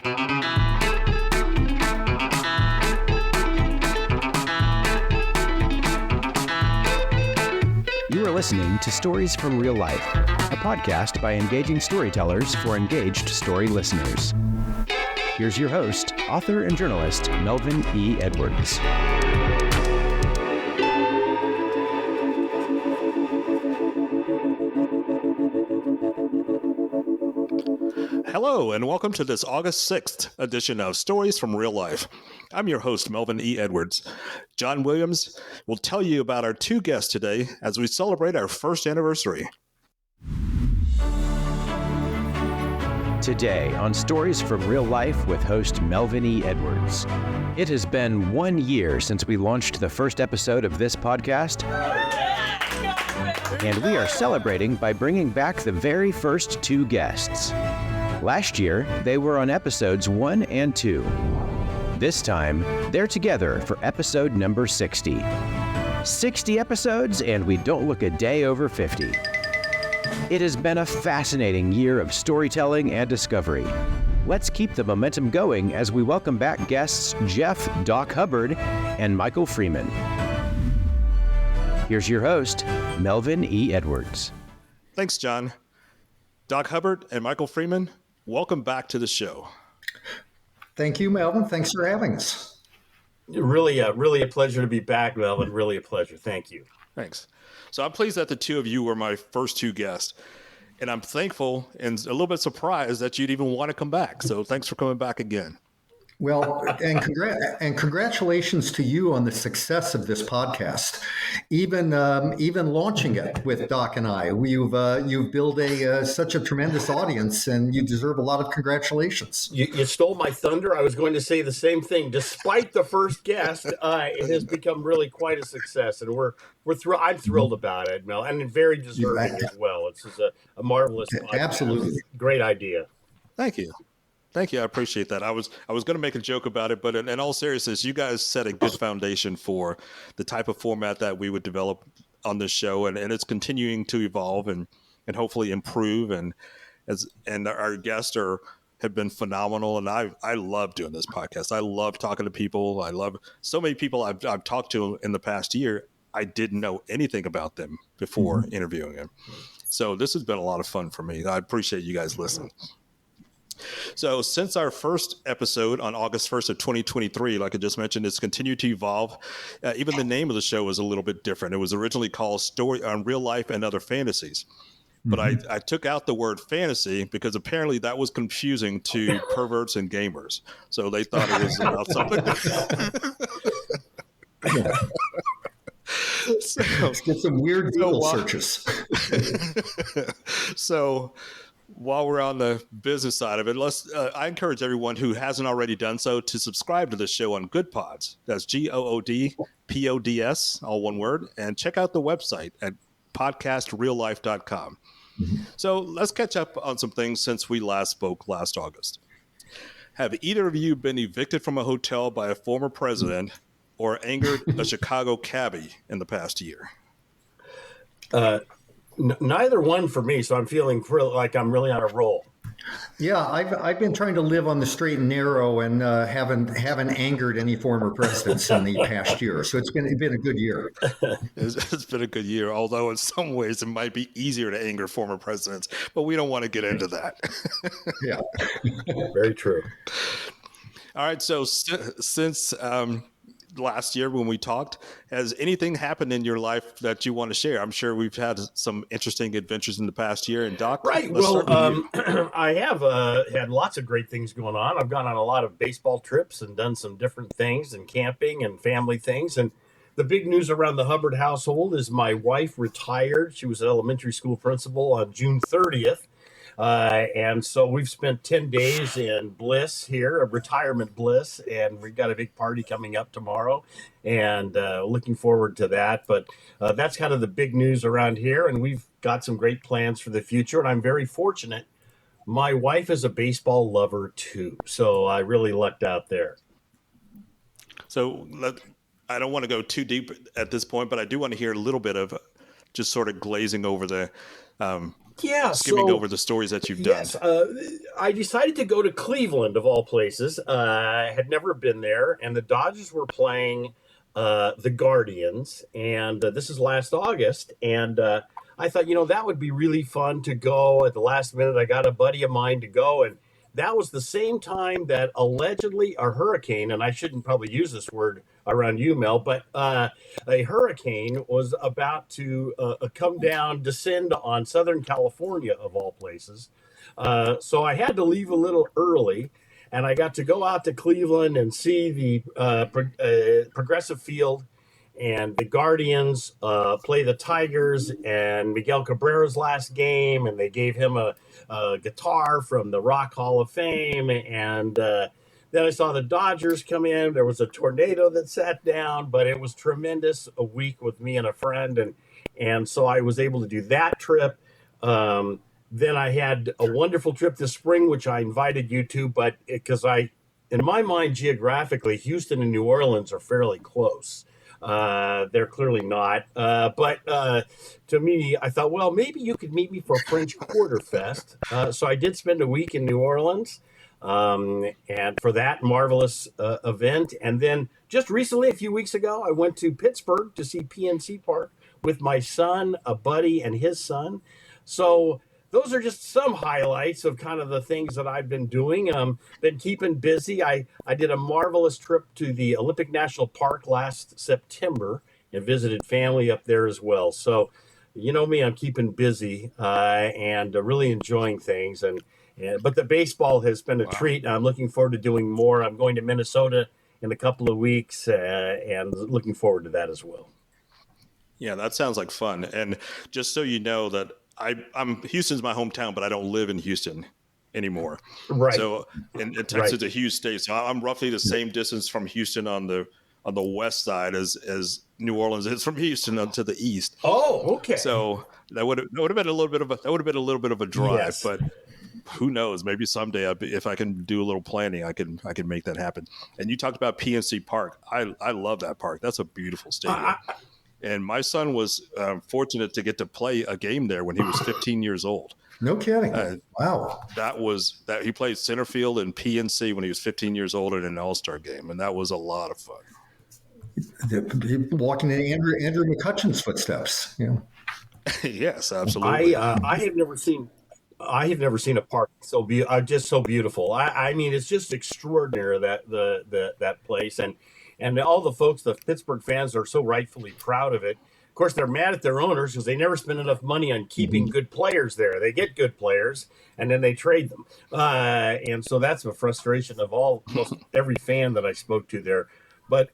You are listening to Stories from Real Life, a podcast by engaging storytellers for engaged story listeners. Here's your host, author and journalist, Melvin E. Edwards. Hello, and welcome to this August 6th edition of Stories from Real Life. I'm your host, Melvin E. Edwards. John Williams will tell you about our two guests today as we celebrate our first anniversary. Today on Stories from Real Life with host Melvin E. Edwards. It has been 1 year since we launched the first episode of this podcast, and we are celebrating by bringing back the very first two guests. Last year, they were on episodes 1 and 2. This time, they're together for episode number 60. 60 episodes, and we don't look a day over 50. It has been a fascinating year of storytelling and discovery. Let's keep the momentum going as we welcome back guests Jeff "Doc" Hubbard and Michael Freeman. Here's your host, Melvin E. Edwards. Thanks, John. Doc Hubbard and Michael Freeman, welcome back to the show. Thank you, Melvin. Thanks for having us. Really a pleasure to be back, Melvin. Really a pleasure. Thank you. Thanks. So I'm pleased that the two of you were my first two guests, and I'm thankful and a little bit surprised that you'd even want to come back. So thanks for coming back again. Well, and congratulations to you on the success of this podcast. Even launching it with Doc and I, you've built such a tremendous audience, and you deserve a lot of congratulations. You stole my thunder. I was going to say the same thing. Despite the first guest, it has become really quite a success, and I'm thrilled about it, Mel, and very deserving as well. It's just a marvelous podcast. Absolutely Great idea. Thank you. Thank you. I appreciate that. I was going to make a joke about it, but in all seriousness, you guys set a good foundation for the type of format that we would develop on this show, and it's continuing to evolve and hopefully improve. And our guests have been phenomenal, and I love doing this podcast. I love talking to people. I love so many people I've talked to in the past year. I didn't know anything about them before interviewing them. So this has been a lot of fun for me. I appreciate you guys listening. So since our first episode on August 1st of 2023, like I just mentioned, it's continued to evolve. Even the name of the show was a little bit different. It was originally called Story on Real Life and Other Fantasies. But I took out the word fantasy because apparently that was confusing to perverts and gamers. So they thought it was about something. Let's get some weird Google searches. So while we're on the business side of it, I encourage everyone who hasn't already done so to subscribe to the show on Good Pods. That's GOODPODS, all one word, and check out the website at podcastreallife.com. So let's catch up on some things since we last spoke last August. Have either of you been evicted from a hotel by a former president or angered a Chicago cabbie in the past year? Neither one for me, so I'm feeling like I'm really on a roll. Yeah, I've been trying to live on the straight and narrow, and haven't angered any former presidents in the past year. So it's been a good year. It's been a good year, although in some ways it might be easier to anger former presidents, but we don't want to get into that. Yeah, very true. All right, so since last year when we talked, has anything happened in your life that you want to share? I'm sure we've had some interesting adventures in the past year. And Doc, right. Well, I have had lots of great things going on. I've gone on a lot of baseball trips and done some different things and camping and family things. And the big news around the Hubbard household is my wife retired. She was an elementary school principal on June 30th. And so we've spent 10 days in bliss here, a retirement bliss, and we've got a big party coming up tomorrow, and looking forward to that. But that's kind of the big news around here, and we've got some great plans for the future, and I'm very fortunate. My wife is a baseball lover too, so I really lucked out there. So I don't want to go too deep at this point, but I do want to hear a little bit of just sort of glazing over the Yeah, skimming so over the stories that you've done. yes, I decided to go to Cleveland of all places. I had never been there, and the Dodgers were playing the Guardians, and this is last August, and I thought, that would be really fun to go. At the last minute, I got a buddy of mine to go, and that was the same time that allegedly a hurricane, and I shouldn't probably use this word around you, Mel, but a hurricane was about to come down, descend on Southern California, of all places. So I had to leave a little early, and I got to go out to Cleveland and see the Progressive Field and the Guardians play the Tigers and Miguel Cabrera's last game, and they gave him a guitar from the Rock Hall of Fame, and then I saw the Dodgers come in. There was a tornado that sat down, but it was tremendous. A week with me and a friend, and so I was able to do that trip. Then I had a wonderful trip this spring, which I invited you to, but because in my mind, geographically, Houston and New Orleans are fairly close. They're clearly not. But to me, I thought, well, maybe you could meet me for French Quarter Fest. So I did spend a week in New Orleans, and for that marvelous event. And then just recently, a few weeks ago, I went to Pittsburgh to see PNC Park with my son, a buddy, and his son. So those are just some highlights of kind of the things that I've been doing. Been keeping busy. I did a marvelous trip to the Olympic National Park last September and visited family up there as well. So, you know me, I'm keeping busy and really enjoying things. But the baseball has been a treat. I'm looking forward to doing more. I'm going to Minnesota in a couple of weeks and looking forward to that as well. Yeah, that sounds like fun. And just so you know that I'm Houston's my hometown, but I don't live in Houston anymore. Right. So, and Texas is a huge state, so I'm roughly the same distance from Houston on the west side as New Orleans is from Houston to the east. Oh, okay. So that would have been a little bit of a drive, Yes. But who knows? Maybe someday, if I can do a little planning, I can make that happen. And you talked about PNC Park. I love that park. That's a beautiful stadium. And my son was fortunate to get to play a game there when he was 15 years old. No kidding. Wow. He played center field in PNC when he was 15 years old in an All-Star game, and that was a lot of fun. Walking in Andrew McCutcheon's footsteps. Yes, absolutely. I have never seen a park so beautiful. I mean, it's just extraordinary that place, and all the folks, the Pittsburgh fans, are so rightfully proud of it. Of course, they're mad at their owners because they never spend enough money on keeping good players there. They get good players, and then they trade them. And so that's a frustration of almost every fan that I spoke to there. But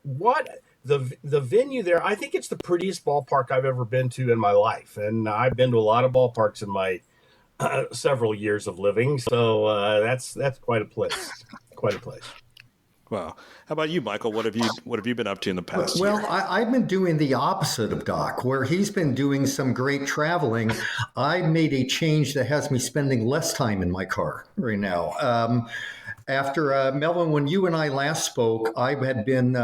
the venue there, I think it's the prettiest ballpark I've ever been to in my life. And I've been to a lot of ballparks in my several years of living. So that's quite a place. Quite a place. Wow. How about you, Michael? What have you been up to in the past year? Well, I've been doing the opposite of Doc, where he's been doing some great traveling. I made a change that has me spending less time in my car right now. After Melvin, when you and I last spoke, I had been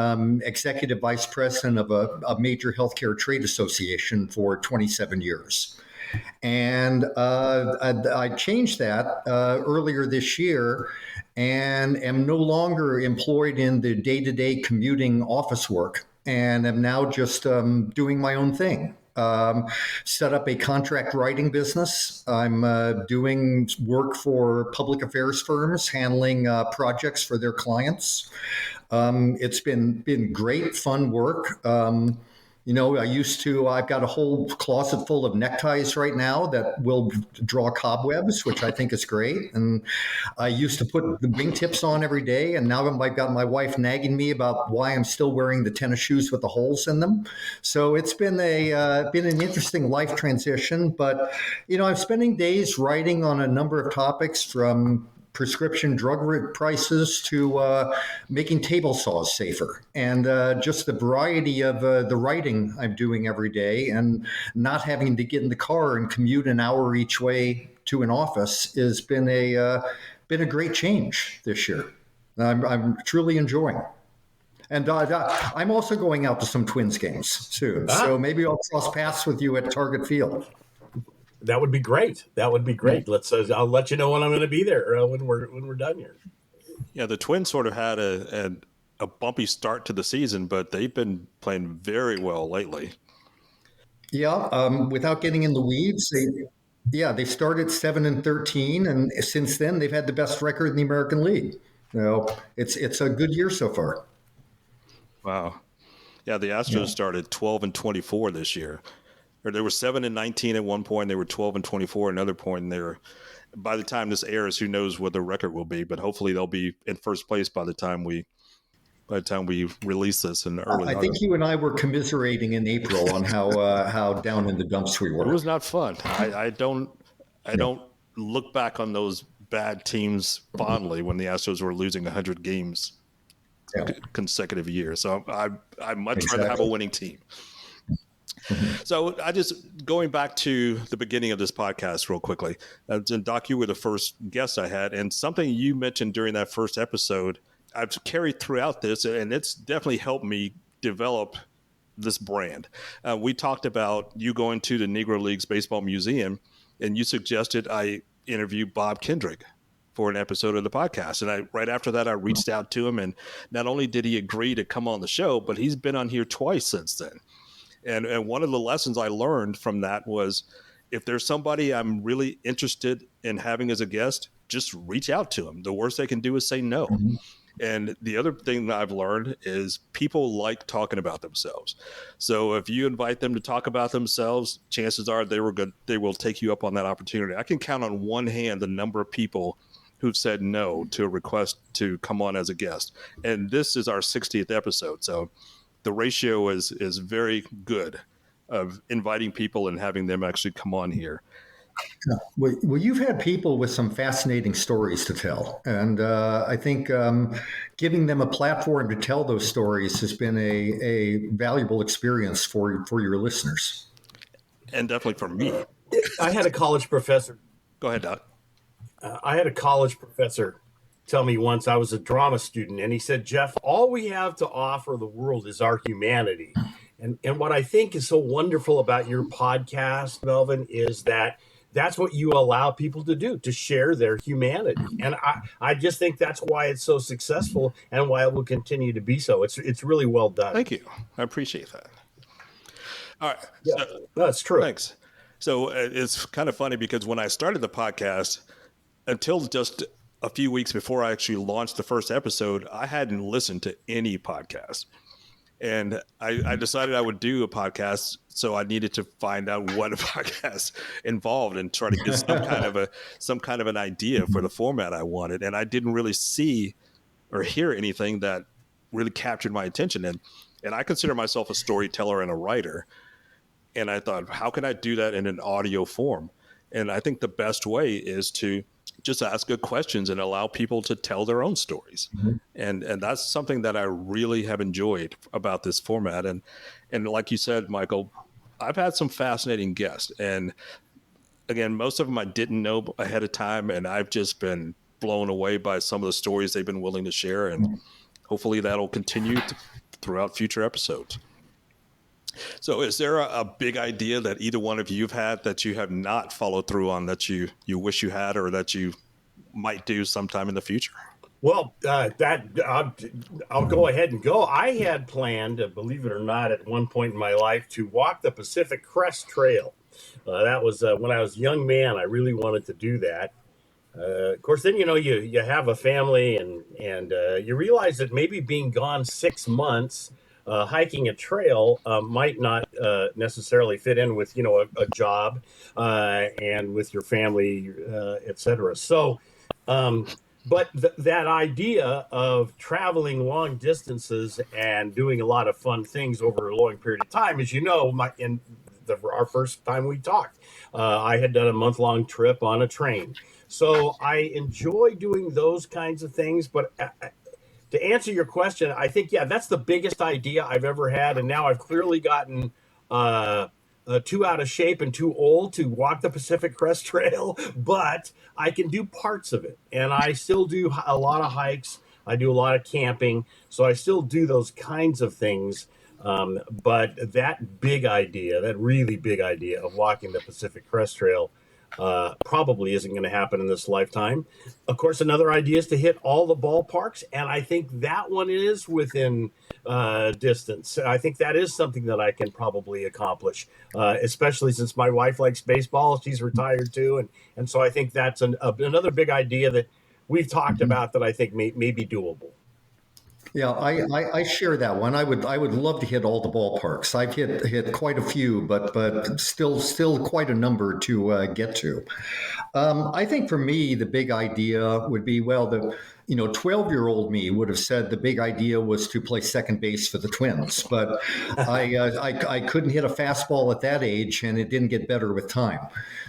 executive vice president of a major healthcare trade association for 27 years. And I changed that earlier this year and am no longer employed in the day-to-day commuting office work and am now just doing my own thing. Set up a contract writing business. I'm doing work for public affairs firms, handling projects for their clients. It's been great, fun work. I've got a whole closet full of neckties right now that will draw cobwebs, which I think is great. And I used to put the wingtips on every day, and now I've got my wife nagging me about why I'm still wearing the tennis shoes with the holes in them. So it's been an interesting life transition. But, I'm spending days writing on a number of topics from prescription drug prices to making table saws safer, and just the variety of the writing I'm doing every day, and not having to get in the car and commute an hour each way to an office has been a great change this year. I'm truly enjoying. And I'm also going out to some Twins games soon, so maybe I'll cross paths with you at Target Field. That would be great. That would be great. Let's. I'll let you know when I'm going to be there when we're done here. Yeah, the Twins sort of had a bumpy start to the season, but they've been playing very well lately. Yeah, without getting in the weeds, they started 7-13, and since then they've had the best record in the American League. It's a good year so far. Wow. Yeah, the Astros started 12-24 this year. Or they were 7-19 at one point. They were 12-24 at another point. And they're, by the time this airs, who knows what the record will be? But hopefully they'll be in first place by the time we release this in early. I think you and I were commiserating in April on how down in the dumps we were. It was not fun. I don't look back on those bad teams fondly when the Astros were losing 100 games consecutive years. So I much rather have a winning team. So I just going back to the beginning of this podcast real quickly. Doc, you were the first guest I had, and something you mentioned during that first episode I've carried throughout this, and it's definitely helped me develop this brand. We talked about you going to the Negro Leagues Baseball Museum, and you suggested I interview Bob Kendrick for an episode of the podcast. And right after that, I reached out to him, and not only did he agree to come on the show, but he's been on here twice since then. And one of the lessons I learned from that was if there's somebody I'm really interested in having as a guest, just reach out to them. The worst they can do is say no. Mm-hmm. And the other thing that I've learned is people like talking about themselves. So if you invite them to talk about themselves, chances are they will take you up on that opportunity. I can count on one hand the number of people who've said no to a request to come on as a guest. And this is our 60th episode. So the ratio is very good of inviting people and having them actually come on here. Well, you've had people with some fascinating stories to tell. And I think giving them a platform to tell those stories has been a valuable experience for your listeners. And definitely for me. I had a college professor. Go ahead, Doc. I had a college professor tell me once, I was a drama student, and he said, Jeff, all we have to offer the world is our humanity. And what I think is so wonderful about your podcast, Melvin, is that that's what you allow people to do, to share their humanity. And I just think that's why it's so successful and why it will continue to be so. It's really well done. Thank you. I appreciate that. All right. Yeah, that's true. Thanks. So it's kind of funny because when I started the podcast, until just a few weeks before I actually launched the first episode, I hadn't listened to any podcast. And I decided I would do a podcast, so I needed to find out what a podcast involved and try to get some kind of an idea for the format I wanted. And I didn't really see or hear anything that really captured my attention. And I consider myself a storyteller and a writer. And I thought, how can I do that in an audio form? And I think the best way is to just ask good questions and allow people to tell their own stories. Mm-hmm. And that's something that I really have enjoyed about this format. And like you said, Michael, I've had some fascinating guests. And again, most of them I didn't know ahead of time. And I've just been blown away by some of the stories they've been willing to share. And hopefully that'll continue throughout future episodes. So is there a big idea that either one of you have had that you have not followed through on that you wish you had or that you might do sometime in the future? Well, I'll go ahead and go. I had planned, believe it or not, at one point in my life to walk the Pacific Crest Trail. That was when I was a young man. I really wanted to do that. Of course, then, you have a family and you realize that maybe being gone 6 months hiking a trail might not necessarily fit in with, a job and with your family, et cetera. So, but that idea of traveling long distances and doing a lot of fun things over a long period of time, as you know, our first time we talked, I had done a month-long trip on a train. So I enjoy doing those kinds of things, but to answer your question, I think, that's the biggest idea I've ever had. And now I've clearly gotten too out of shape and too old to walk the Pacific Crest Trail, but I can do parts of it. And I still do a lot of hikes. I do a lot of camping. So I still do those kinds of things. But that big idea, that really big idea of walking the Pacific Crest Trail, probably isn't going to happen in this lifetime. Of course, another idea is to hit all the ballparks, and I think that one is within distance. I think that is something that I can probably accomplish, especially since my wife likes baseball. She's retired too, and so I think that's another big idea that we've talked about that I think may be doable. Yeah, I share that one. I would love to hit all the ballparks. I've hit quite a few, but still quite a number to get to. I think for me, the big idea would be, well, the 12-year-old me would have said the big idea was to play second base for the Twins, but I couldn't hit a fastball at that age, and it didn't get better with time.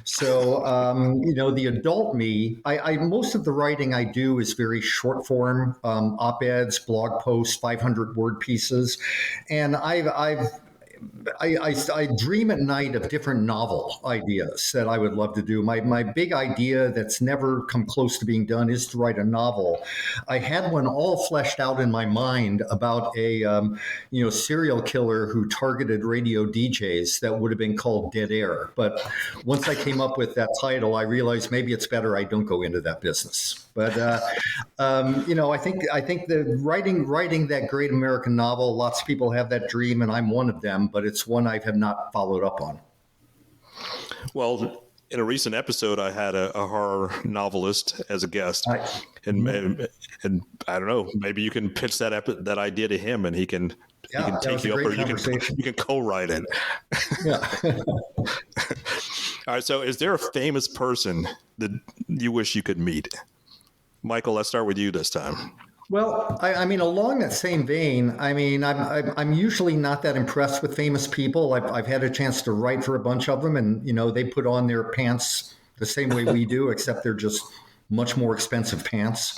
So the adult me, I most of the writing I do is very short form, op-eds, blog posts, 500-word pieces, and I dream at night of different novel ideas that I would love to do. My big idea that's never come close to being done is to write a novel. I had one all fleshed out in my mind about a serial killer who targeted radio DJs that would have been called Dead Air. But once I came up with that title, I realized maybe it's better I don't go into that business. But I think the writing that great American novel, lots of people have that dream, and I'm one of them. But it's one I have not followed up on. Well, in a recent episode, I had a horror novelist as a guest, and I don't know, maybe you can pitch that idea to him, and he can take you up, or you can co-write it. Yeah. All right. So, is there a famous person that you wish you could meet? Michael, let's start with you this time. Well, I mean, along that same vein, I mean, I'm usually not that impressed with famous people. I've had a chance to write for a bunch of them, and they put on their pants the same way we do, except they're just much more expensive pants.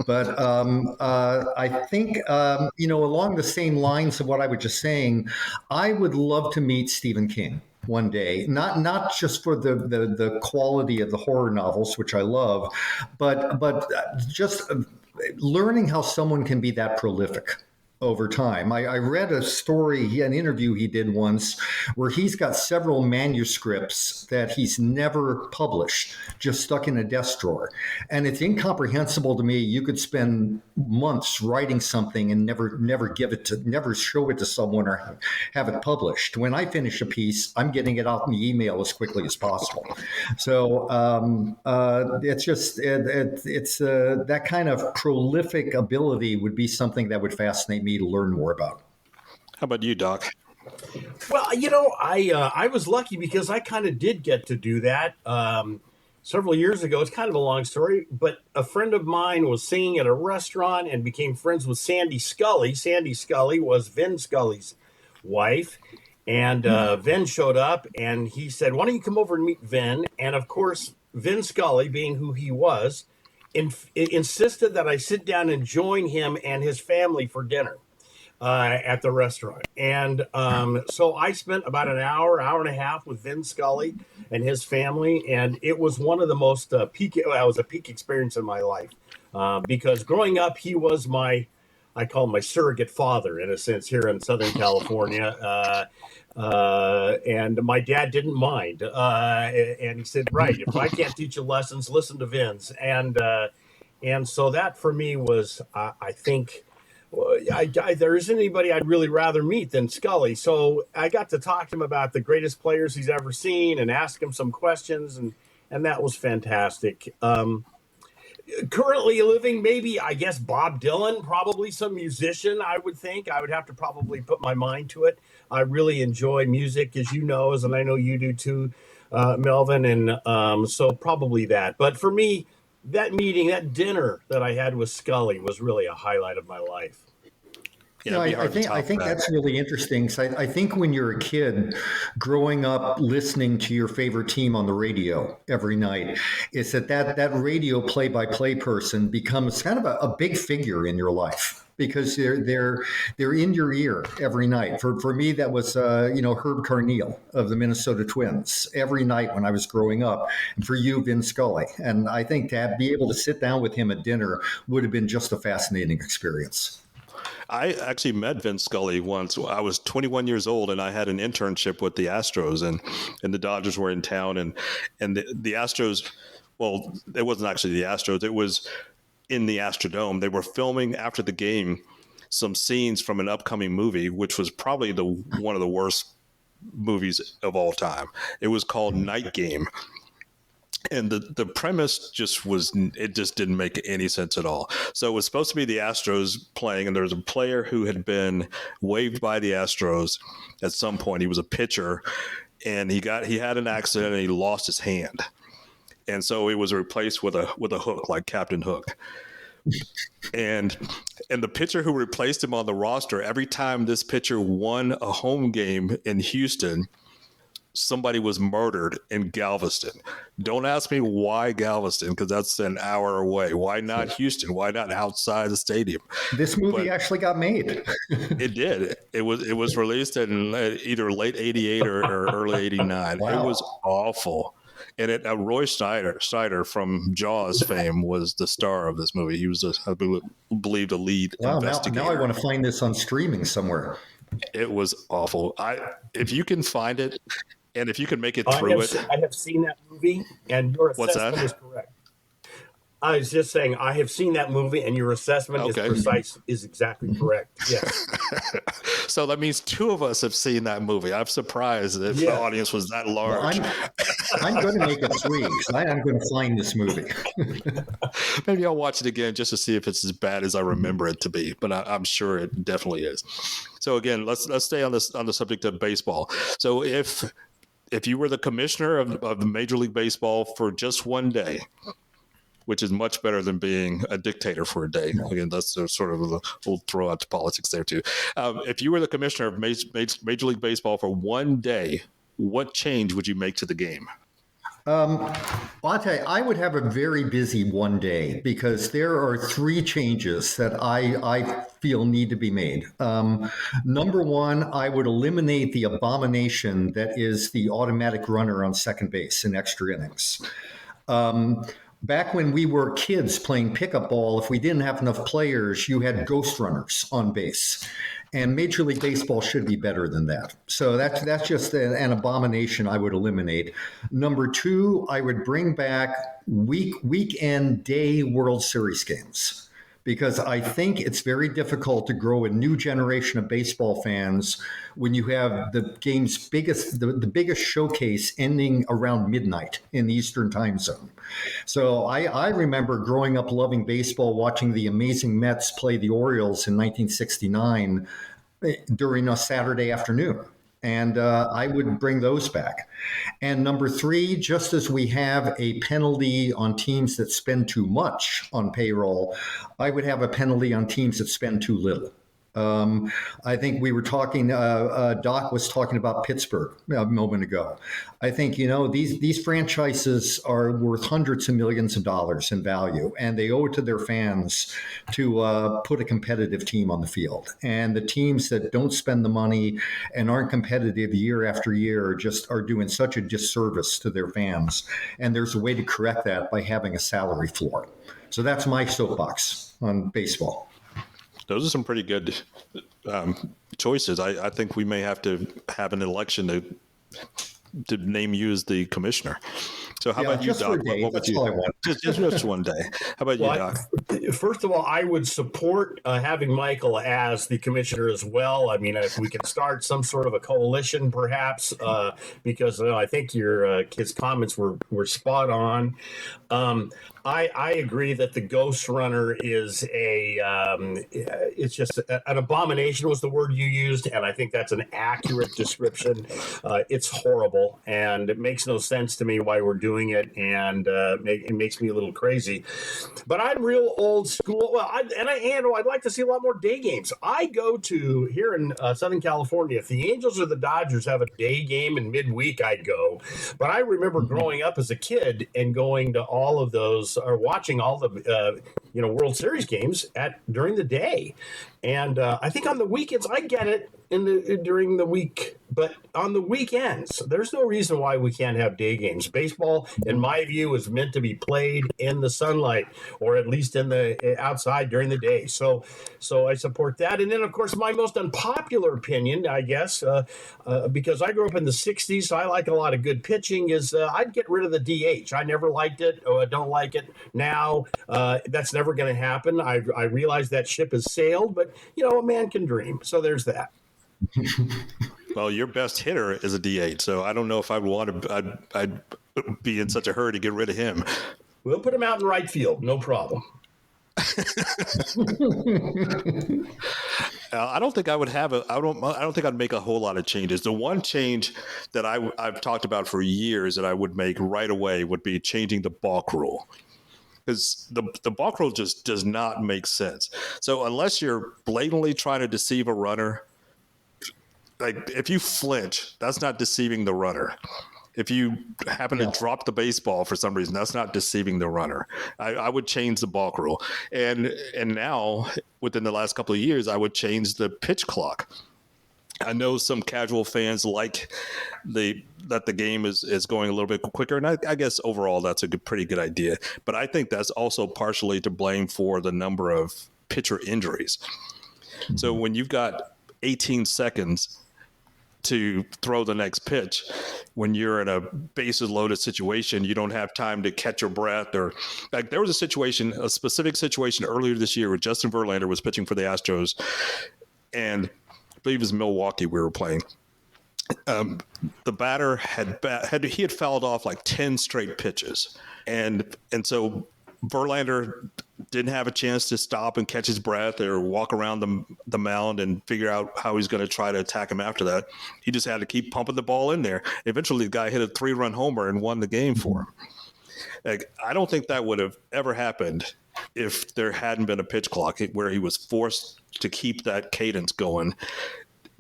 But I think along the same lines of what I was just saying, I would love to meet Stephen King one day, not just for the quality of the horror novels, which I love, but just learning how someone can be that prolific over time. I read a story, an interview he did once, where he's got several manuscripts that he's never published, just stuck in a desk drawer. And it's incomprehensible to me. You could spend months writing something and never show it to someone or have it published. When I finish a piece, I'm getting it out in the email as quickly as possible. So it's that kind of prolific ability would be something that would fascinate me to learn more about. How about you, Doc? Well, I was lucky because I kind of did get to do that several years ago. It's kind of a long story, but a friend of mine was singing at a restaurant and became friends with Sandy Scully. Sandy Scully was Vin Scully's wife, and Vin showed up, and he said, "Why don't you come over and meet Vin?" And of course, Vin Scully, being who he was, insisted that I sit down and join him and his family for dinner at the restaurant. And so I spent about an hour and a half with Vin Scully and his family. And it was one of the most peak experience in my life because growing up, he was I call him my surrogate father, in a sense, here in Southern California. And my dad didn't mind. And he said, right, if I can't teach you lessons, listen to Vince. And so that for me was, I think, there isn't anybody I'd really rather meet than Scully. So I got to talk to him about the greatest players he's ever seen and ask him some questions. And that was fantastic. Currently living, maybe, I guess, Bob Dylan, probably some musician, I would think. I would have to probably put my mind to it. I really enjoy music, as you know, and I know you do too, Melvin. And so probably that. But for me, that meeting, that dinner that I had with Scully was really a highlight of my life. Yeah, I think that's really interesting. So I think when you're a kid growing up listening to your favorite team on the radio every night, is that radio play-by-play person becomes kind of a big figure in your life because they're in your ear every night. For me, that was Herb Carneal of the Minnesota Twins every night when I was growing up. And for you, Vin Scully. And I think to be able to sit down with him at dinner would have been just a fascinating experience. I actually met Vince Scully once. I was 21 years old, and I had an internship with the Astros, and the Dodgers were in town, and the Astros. Well, it wasn't actually the Astros. It was in the Astrodome. They were filming after the game some scenes from an upcoming movie, which was probably one of the worst movies of all time. It was called Night Game. And the premise just didn't make any sense at all. So it was supposed to be the Astros playing, and there was a player who had been waived by the Astros at some point. He was a pitcher, and he had an accident and he lost his hand. And so he was replaced with a hook, like Captain Hook. And the pitcher who replaced him on the roster, every time this pitcher won a home game in Houston, somebody was murdered in Galveston. Don't ask me why Galveston, because that's an hour away. Why not Houston? Why not outside the stadium? This movie actually got made. It did. It was released in either late '88 or early '89. Wow. It was awful. And Roy Schneider from Jaws fame was the star of this movie. He was, I believe, the lead investigator. Now I want to find this on streaming somewhere. It was awful. If you can find it, and if you can make it through it. I have seen that movie, and your assessment is correct. I was just saying, I have seen that movie, and your assessment is exactly correct. Yes. So that means two of us have seen that movie. I'm surprised if the audience was that large. Well, I'm going to make it 3. I'm going to find this movie. Maybe I'll watch it again just to see if it's as bad as I remember it to be. But I'm sure it definitely is. So again, let's stay on the subject of baseball. So if you were the commissioner of the Major League Baseball for just one day, which is much better than being a dictator for a day. Again, that's sort of we'll throw out to politics there too. If you were the commissioner of Major League Baseball for one day, what change would you make to the game? Well, I'll tell you, I would have a very busy one day because there are 3 changes that I feel need to be made. Number 1, I would eliminate the abomination that is the automatic runner on second base in extra innings. Back when we were kids playing pickup ball, if we didn't have enough players, you had ghost runners on base. And Major League Baseball should be better than that. So that's just an abomination I would eliminate. Number 2, I would bring back weekend day World Series games. Because I think it's very difficult to grow a new generation of baseball fans when you have the game's the biggest showcase ending around midnight in the Eastern time zone. So I remember growing up loving baseball, watching the amazing Mets play the Orioles in 1969 during a Saturday afternoon. And I would bring those back. And number 3, just as we have a penalty on teams that spend too much on payroll, I would have a penalty on teams that spend too little. I think we were talking, Doc was talking about Pittsburgh a moment ago. I think, these franchises are worth hundreds of millions of dollars in value, and they owe it to their fans to put a competitive team on the field. And the teams that don't spend the money and aren't competitive year after year just are doing such a disservice to their fans. And there's a way to correct that by having a salary floor. So that's my soapbox on baseball. Those are some pretty good choices. I think we may have to have an election to name you as the commissioner. So how about you, Doc? What would you? Just one day. How about you, Doc? First of all, I would support having Michael as the commissioner as well. I mean, if we can start some sort of a coalition, perhaps, because I think his comments were spot on. I agree that the ghost runner is it's just an abomination was the word you used, and I think that's an accurate description. It's horrible, and it makes no sense to me why we're doing it, and it makes me a little crazy. But I'm real old school. Well, I'd like to see a lot more day games. I go to here in Southern California. If the Angels or the Dodgers have a day game in midweek, I'd go. But I remember growing up as a kid and going to all of those, or watching all the World Series games during the day. And I think on the weekends, I get it during the week, but on the weekends, there's no reason why we can't have day games. Baseball, in my view, is meant to be played in the sunlight, or at least in the outside during the day. So I support that. And then, of course, my most unpopular opinion, I guess, because I grew up in the '60s, so I like a lot of good pitching, is I'd get rid of the DH. I never liked it. I don't like it now. That's never going to happen. I realize that ship has sailed, but a man can dream. So there's that. Well, your best hitter is a DH, so I don't know if I'd be in such a hurry to get rid of him. We'll put him out in right field, no problem. I don't think I would have I don't think I'd make a whole lot of changes. The one change that I've talked about for years that I would make right away would be changing the balk rule. Because the balk rule just does not make sense. So unless you're blatantly trying to deceive a runner, like if you flinch, that's not deceiving the runner. If you happen to drop the baseball for some reason, that's not deceiving the runner. I would change the balk rule. And now, within the last couple of years, I would change the pitch clock. I know some casual fans like that the game is going a little bit quicker, and I guess overall that's a pretty good idea. But I think that's also partially to blame for the number of pitcher injuries. Mm-hmm. So when you've got 18 seconds to throw the next pitch, when you're in a bases loaded situation, you don't have time to catch your breath. Or like there was a specific situation earlier this year where Justin Verlander was pitching for the Astros, and I believe it was Milwaukee we were playing. The batter had fouled off like 10 straight pitches, and so Verlander didn't have a chance to stop and catch his breath or walk around the mound and figure out how he's going to try to attack him after that. He just had to keep pumping the ball in there. Eventually, the guy hit a 3-run homer and won the game for him. Like, I don't think that would have ever happened if there hadn't been a pitch clock where he was forced to keep that cadence going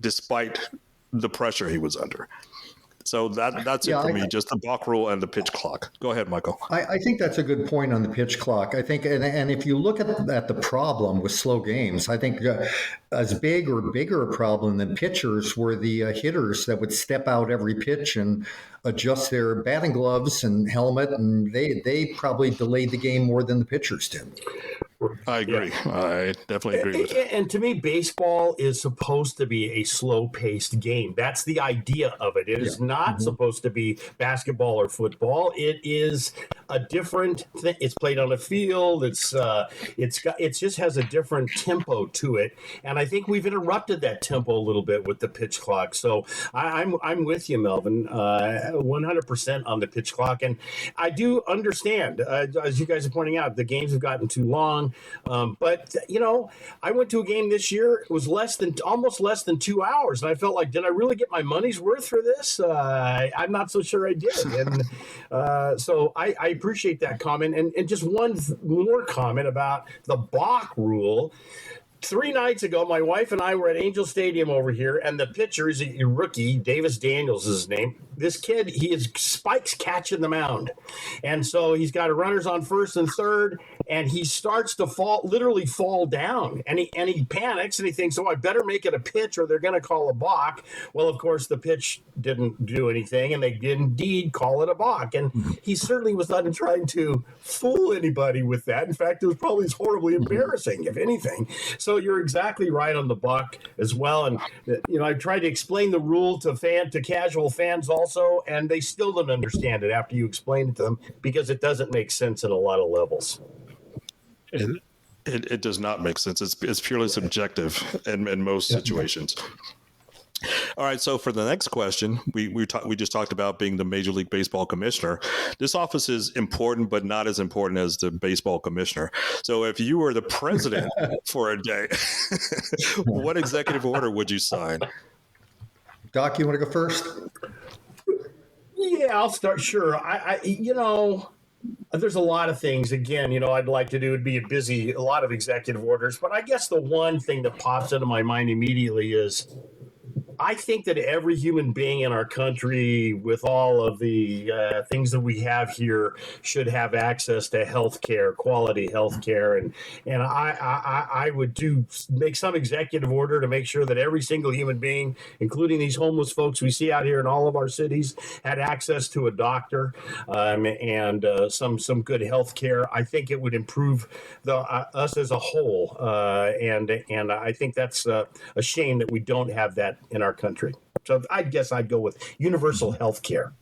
despite the pressure he was under. So that's it for me, just the balk rule and the pitch clock. Go ahead, Michael. I think that's a good point on the pitch clock. I think, and if you look at the problem with slow games, I think as big or bigger a problem than pitchers were the hitters that would step out every pitch and adjust their batting gloves and helmet, and they probably delayed the game more than the pitchers did. I agree. Yeah. I definitely agree with that. And to me, baseball is supposed to be a slow-paced game. That's the idea of it. It is not supposed to be basketball or football. It is a different thing. It's played on a field. It just has a different tempo to it. And I think we've interrupted that tempo a little bit with the pitch clock. So I'm with you, Melvin, 100% on the pitch clock. And I do understand, as you guys are pointing out, the games have gotten too long. But I went to a game this year. It was almost less than 2 hours. And I felt like, did I really get my money's worth for this? I'm not so sure I did. And so I appreciate that comment. And just one more comment about the balk rule. 3 nights ago, my wife and I were at Angel Stadium over here, and the pitcher is a rookie. Davis Daniels is his name. This kid, he is spikes catching the mound. And so he's got runners on first and third, and he starts to literally fall down. And he panics, and he thinks, I better make it a pitch or they're going to call a balk. Well, of course, the pitch didn't do anything, and they did indeed call it a balk. And he certainly was not trying to fool anybody with that. In fact, it was probably horribly embarrassing, if anything. So you're exactly right on the balk as well. And, I tried to explain the rule to casual fans also, and they still don't understand it after you explain it to them because it doesn't make sense at a lot of levels. It does not make sense. It's purely subjective in most situations. All right, so for the next question, we just talked about being the Major League Baseball commissioner. This office is important, but not as important as the baseball commissioner. So if you were the president for a day, what executive order would you sign? Doc, you want to go first? Yeah, I'll start. Sure. There's a lot of things, again, I'd like to do. It'd be a lot of executive orders. But I guess the one thing that pops into my mind immediately is I think that every human being in our country, with all of the things that we have here, should have access to health care, quality health care. And I would make some executive order to make sure that every single human being, including these homeless folks we see out here in all of our cities, had access to a doctor and some good health care. I think it would improve us as a whole. And I think that's a shame that we don't have that in our country. So I guess I'd go with universal health care.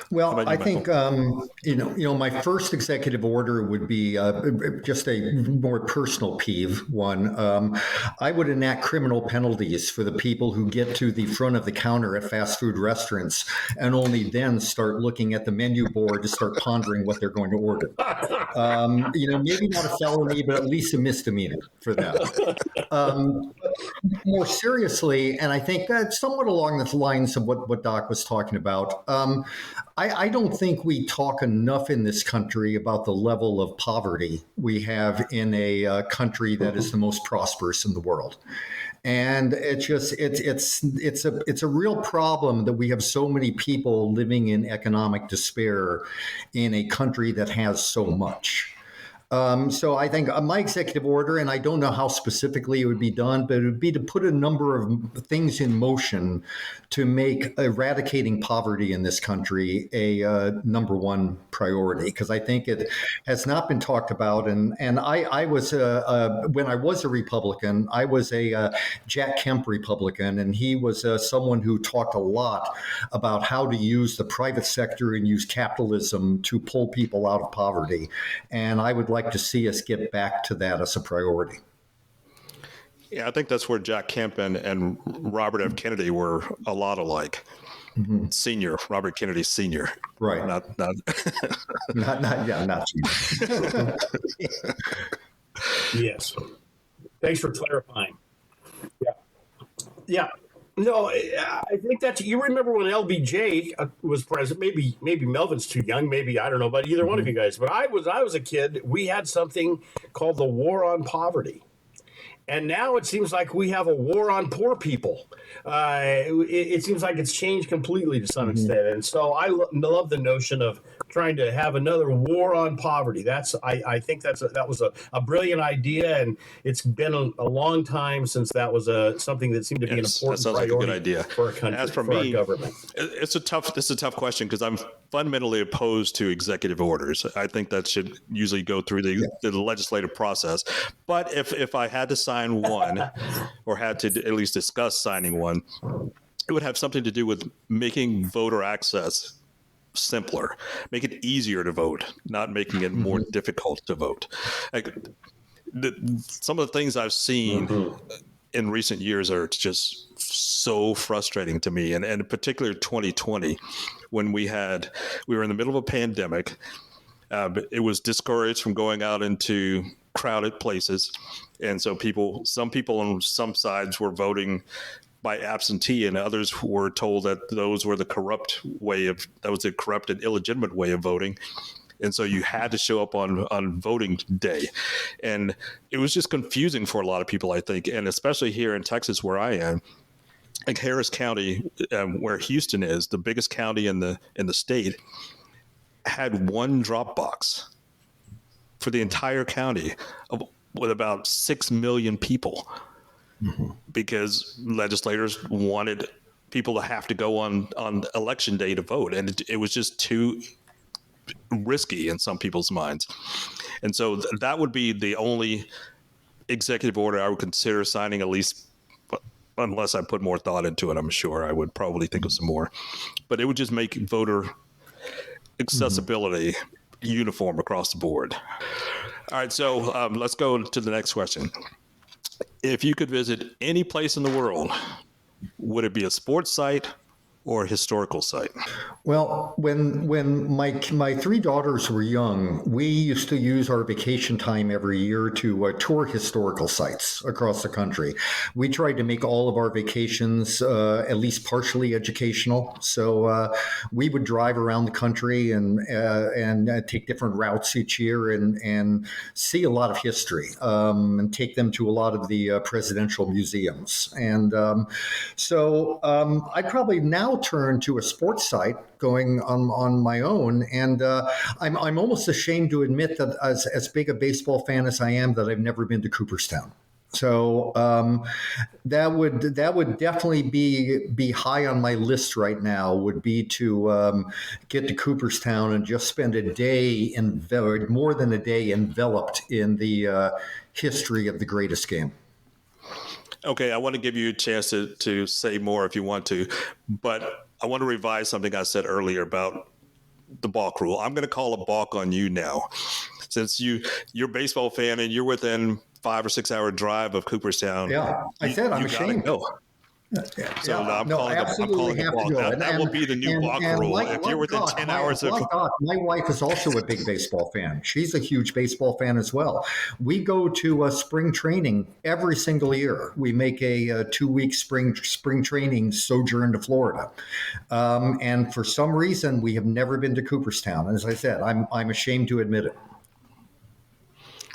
Well, I think my first executive order would be just a more personal peeve one. I would enact criminal penalties for the people who get to the front of the counter at fast food restaurants and only then start looking at the menu board to start pondering what they're going to order. Maybe not a felony, but at least a misdemeanor for them. More seriously, and I think that's somewhat along the lines of what Doc was talking about. I don't think we talk enough in this country about the level of poverty we have in a country that is the most prosperous in the world. And it's a real problem that we have so many people living in economic despair in a country that has so much. So I think my executive order, and I don't know how specifically it would be done, but it would be to put a number of things in motion to make eradicating poverty in this country a number one priority, because I think it has not been talked about. And I was, when I was a Republican, I was a Jack Kemp Republican, and he was someone who talked a lot about how to use the private sector and use capitalism to pull people out of poverty. And I would like to see us get back to that as a priority. Yeah, I think that's where Jack Kemp and Robert F. Kennedy were a lot alike. Mm-hmm. Senior, Robert Kennedy Senior. Right. Not senior. Yes. Thanks for clarifying. Yeah. No, I think that's, you remember when LBJ was president. Maybe Melvin's too young. Maybe, I don't know about either one of you guys. But I was a kid. We had something called the War on Poverty. And now it seems like we have a war on poor people. It seems like it's changed completely to some extent. And so I love the notion of trying to have another war on poverty. I think that was a brilliant idea, and it's been a long time since that was something that seemed to be an important priority like a good idea for a country, As for me, our government. It's a tough question, because I'm fundamentally opposed to executive orders. I think that should usually go through the legislative process. But if I had to sign one, or had to at least discuss signing one, it would have something to do with making voter access simpler, make it easier to vote, not making it more difficult to vote. Some of the things I've seen in recent years are just so frustrating to me, and in particular 2020, when we were in the middle of a pandemic. It was discouraged from going out into crowded places, and so some people on some sides were voting by absentee, and others were told that those were the corrupt and illegitimate way of voting. And so you had to show up on voting day. And it was just confusing for a lot of people, I think. And especially here in Texas, where I am, like Harris County, where Houston is, the biggest county in the state, had one drop box for the entire county with about 6 million people. Because legislators wanted people to have to go on election day to vote. And it was just too risky in some people's minds. And so that would be the only executive order I would consider signing, at least, unless I put more thought into it. I'm sure I would probably think of some more. But it would just make voter accessibility uniform across the board. All right, so let's go to the next question. If you could visit any place in the world, would it be a sports site or historical site? Well, when my three daughters were young, we used to use our vacation time every year to tour historical sites across the country. We tried to make all of our vacations at least partially educational. So we would drive around the country and take different routes each year and see a lot of history and take them to a lot of the presidential museums. And so I'd probably now turn to a sports site going on my own. And I'm almost ashamed to admit that as big a baseball fan as I am, that I've never been to Cooperstown. So that would definitely be high on my list right now. Would be to get to Cooperstown and just spend a day more than a day enveloped in the history of the greatest game. Okay, I want to give you a chance to say more if you want to, but I want to revise something I said earlier about the balk rule. I'm going to call a balk on you now. Since you're a baseball fan and you're within 5 or 6 hour drive of Cooperstown. Yeah, I said I'm ashamed. Go. So I'm calling the balk. That will be the new balk rule. If you're within 10 hours of... My wife is also a big baseball fan. She's a huge baseball fan as well. We go to spring training every single year. We make a 2-week spring training sojourn to Florida. And for some reason, we have never been to Cooperstown. As I said, I'm ashamed to admit it.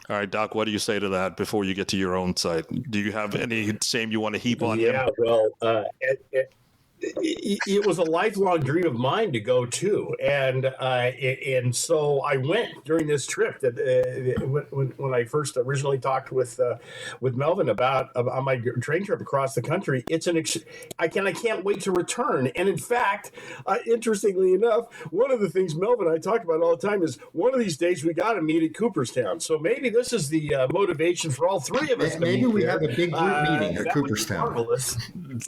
All right, Doc, what do you say to that before you get to your own site? Do you have any shame you want to heap on him? Yeah, well, it was a lifelong dream of mine to go to, and so I went during this trip. That when I first originally talked with Melvin about on my train trip across the country, I can't wait to return. And in fact, interestingly enough, one of the things Melvin and I talk about all the time is one of these days we got to meet at Cooperstown. So maybe this is the motivation for all three of us. Maybe we have a big group meeting at Cooperstown.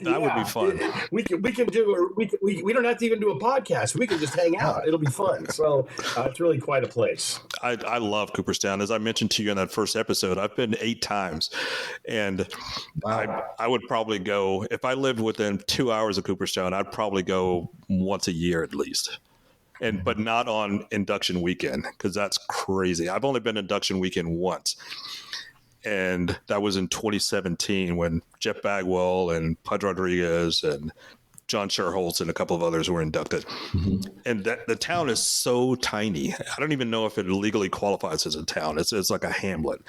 That would be fun. We don't have to even do a podcast. We can just hang out. It'll be fun. So it's really quite a place. I love Cooperstown. As I mentioned to you in that first episode, I've been 8 times, and wow. I would probably go, if I lived within 2 hours of Cooperstown, I'd probably go once a year at least. But not on induction weekend, because that's crazy. I've only been induction weekend once. And that was in 2017 when Jeff Bagwell and Pudge Rodriguez and John Sherholtz and a couple of others were inducted. Mm-hmm. And the town is so tiny. I don't even know if it legally qualifies as a town. It's like a hamlet.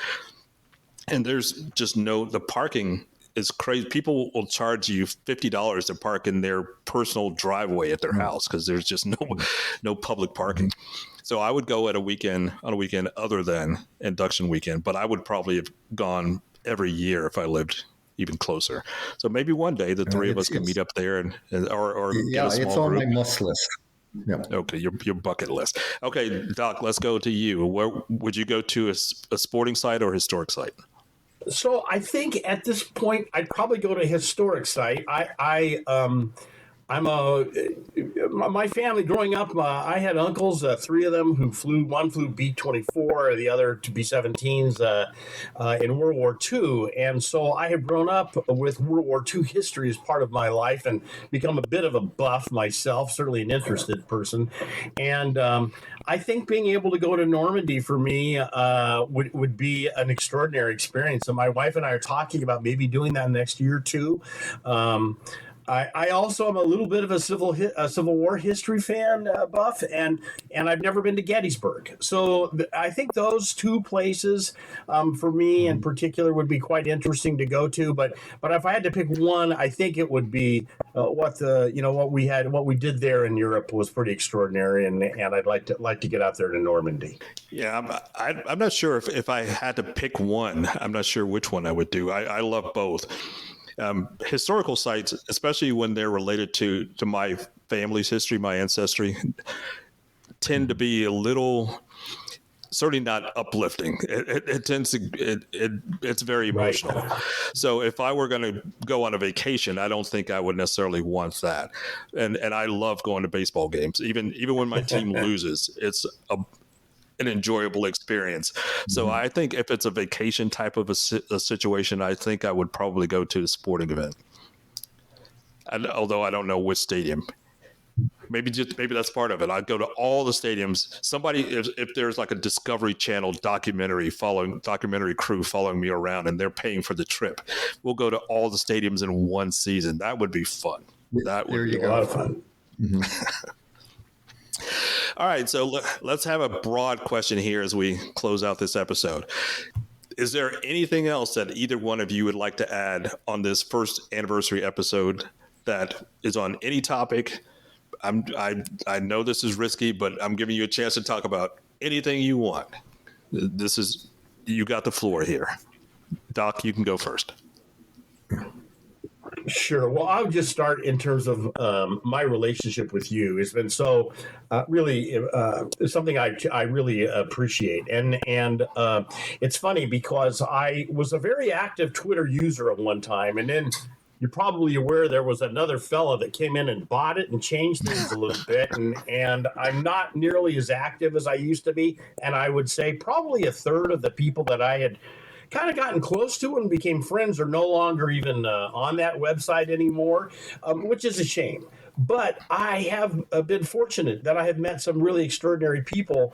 And there's just the parking is crazy. People will charge you $50 to park in their personal driveway at their house because there's just no public parking. So I would go on a weekend other than induction weekend, but I would probably have gone every year if I lived even closer. So maybe one day the three of us can meet up there or get a small it's on group. my must list. Yeah. Okay, your bucket list. Okay, Doc, let's go to you. Where would you go to a sporting site or historic site? So I think at this point I'd probably go to a historic site. My family growing up, I had uncles, 3 of them who flew. One flew B-24, the other to B-17s in World War II. And so I have grown up with World War II history as part of my life and become a bit of a buff myself, certainly an interested person. And I think being able to go to Normandy for me would be an extraordinary experience. And my wife and I are talking about maybe doing that next year too. I also am a little bit of a Civil War history fan, buff, and I've never been to Gettysburg. So I think those 2 places for me in particular would be quite interesting to go to. But if I had to pick one, I think it would be what we did there in Europe was pretty extraordinary, and I'd like to get out there to Normandy. Yeah, I'm not sure if I had to pick one. I'm not sure which one I would do. I love both. Historical sites, especially when they're related to my family's history, my ancestry, tend to be a little, certainly not uplifting. It tends to, it's very emotional. Right. So if I were going to go on a vacation, I don't think I would necessarily want that. And I love going to baseball games. Even when my team loses, it's an enjoyable experience. So I think if it's a vacation type of a situation, I think I would probably go to a sporting event. Although I don't know which stadium. maybe that's part of it. I'd go to all the stadiums. Somebody, if there's like a Discovery Channel documentary crew following me around and they're paying for the trip, we'll go to all the stadiums in one season. That would be fun. That would be a lot of fun. Mm-hmm. All right, so let's have a broad question here as we close out this episode. Is there anything else that either one of you would like to add on this first anniversary episode that is on any topic? I know this is risky, but I'm giving you a chance to talk about anything you want. You got the floor here. Doc, you can go first. Sure. Well, I would just start in terms of my relationship with you. It's been so really something I really appreciate. And it's funny because I was a very active Twitter user at one time, and then you're probably aware there was another fella that came in and bought it and changed things a little bit. And I'm not nearly as active as I used to be. And I would say probably a third of the people that I had kind of gotten close to and became friends are no longer even on that website anymore, which is a shame. But I have been fortunate that I have met some really extraordinary people.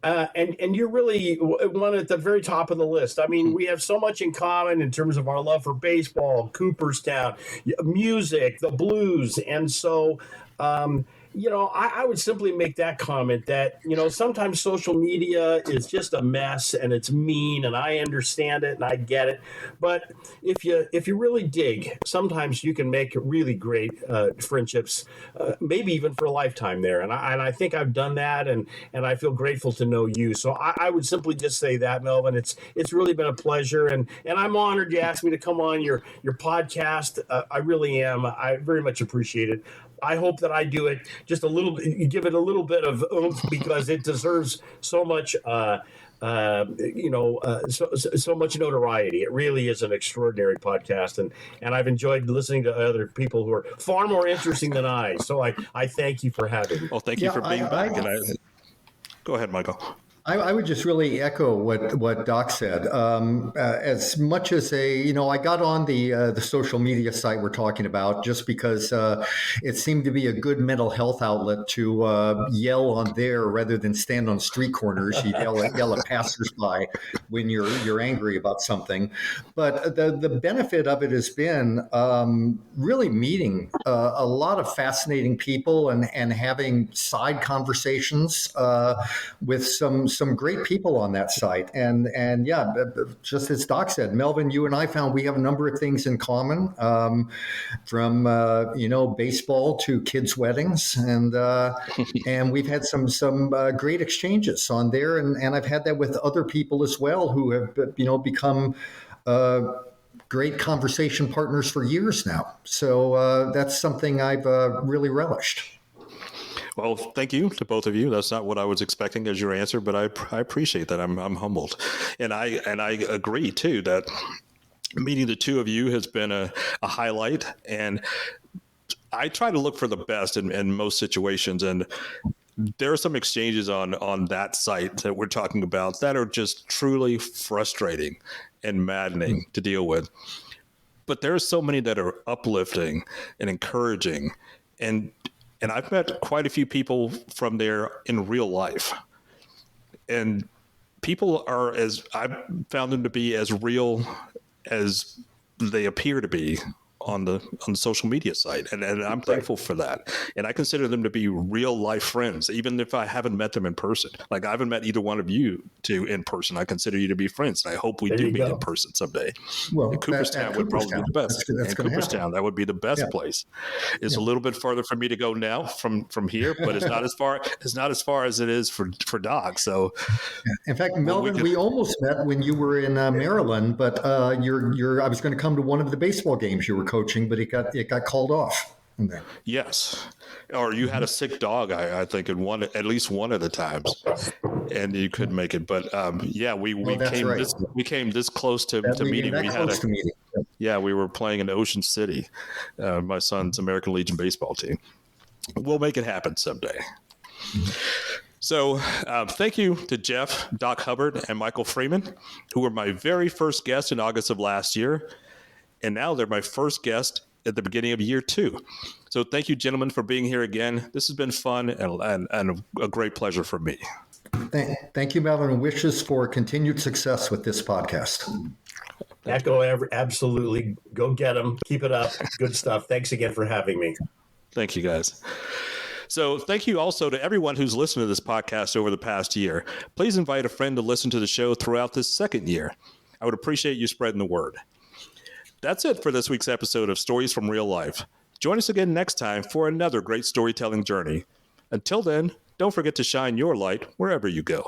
And you're really one at the very top of the list. I mean, we have so much in common in terms of our love for baseball, Cooperstown, music, the blues. And so, I would simply make that comment that, sometimes social media is just a mess and it's mean, and I understand it and I get it. But if you really dig, sometimes you can make really great friendships, maybe even for a lifetime there. And I think I've done that, and I feel grateful to know you. So I would simply just say that, Melvin. It's really been a pleasure, and I'm honored you asked me to come on your podcast. I really am. I very much appreciate it. I hope that I do it just a little, give it a little bit of oomph, because it deserves so much, so much notoriety. It really is an extraordinary podcast, and I've enjoyed listening to other people who are far more interesting than I. So I thank you for having me. Well, thank you for being back. Go ahead, Michael. I would just really echo what Doc said. As much as I got on the social media site we're talking about just because it seemed to be a good mental health outlet to yell on there rather than stand on street corners. You yell at passersby when you're angry about something. But the benefit of it has been really meeting a lot of fascinating people and having side conversations with some great people on that site. And yeah, just as Doc said, Melvin, you and I found we have a number of things in common, from baseball to kids' weddings, and we've had some great exchanges on there, and I've had that with other people as well who have become great conversation partners for years now. So that's something I've really relished. Well, thank you to both of you. That's not what I was expecting as your answer, but I appreciate that. I'm humbled, and I agree too that meeting the two of you has been a highlight. And I try to look for the best in most situations, and there are some exchanges on that site that we're talking about that are just truly frustrating and maddening to deal with. But there are so many that are uplifting and encouraging, and I've met quite a few people from there in real life. And people are, as I've found them to be, as real as they appear to be on the social media site. And I'm thankful for that. And I consider them to be real life friends, even if I haven't met them in person. Like, I haven't met either one of you two in person. I consider you to be friends. And I hope we do meet in person someday. Well, and Cooperstown would probably be the best. And Cooperstown, that would be the best place. It's a little bit further for me to go now from here, but it's not as far as it is for Doc. So in fact, Melvin, we almost met when you were in Maryland, but I was going to come to one of the baseball games you were coaching, but it got called off. Yes, or you had a sick dog, I think, at least one of the times, and you couldn't make it. But we came this close to meeting. We were playing in Ocean City, my son's American Legion baseball team. We'll make it happen someday. So thank you to Jeff, Doc Hubbard, and Michael Freeman, who were my very first guests in August of last year. And now they're my first guest at the beginning of year 2. So thank you, gentlemen, for being here again. This has been fun and a great pleasure for me. Thank you, Melvin, and wishes for continued success with this podcast. Absolutely. Go get them. Keep it up. Good stuff. Thanks again for having me. Thank you, guys. So thank you also to everyone who's listened to this podcast over the past year. Please invite a friend to listen to the show throughout this second year. I would appreciate you spreading the word. That's it for this week's episode of Stories from Real Life. Join us again next time for another great storytelling journey. Until then, don't forget to shine your light wherever you go.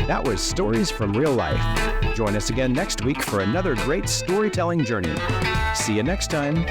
That was Stories from Real Life. Join us again next week for another great storytelling journey. See you next time.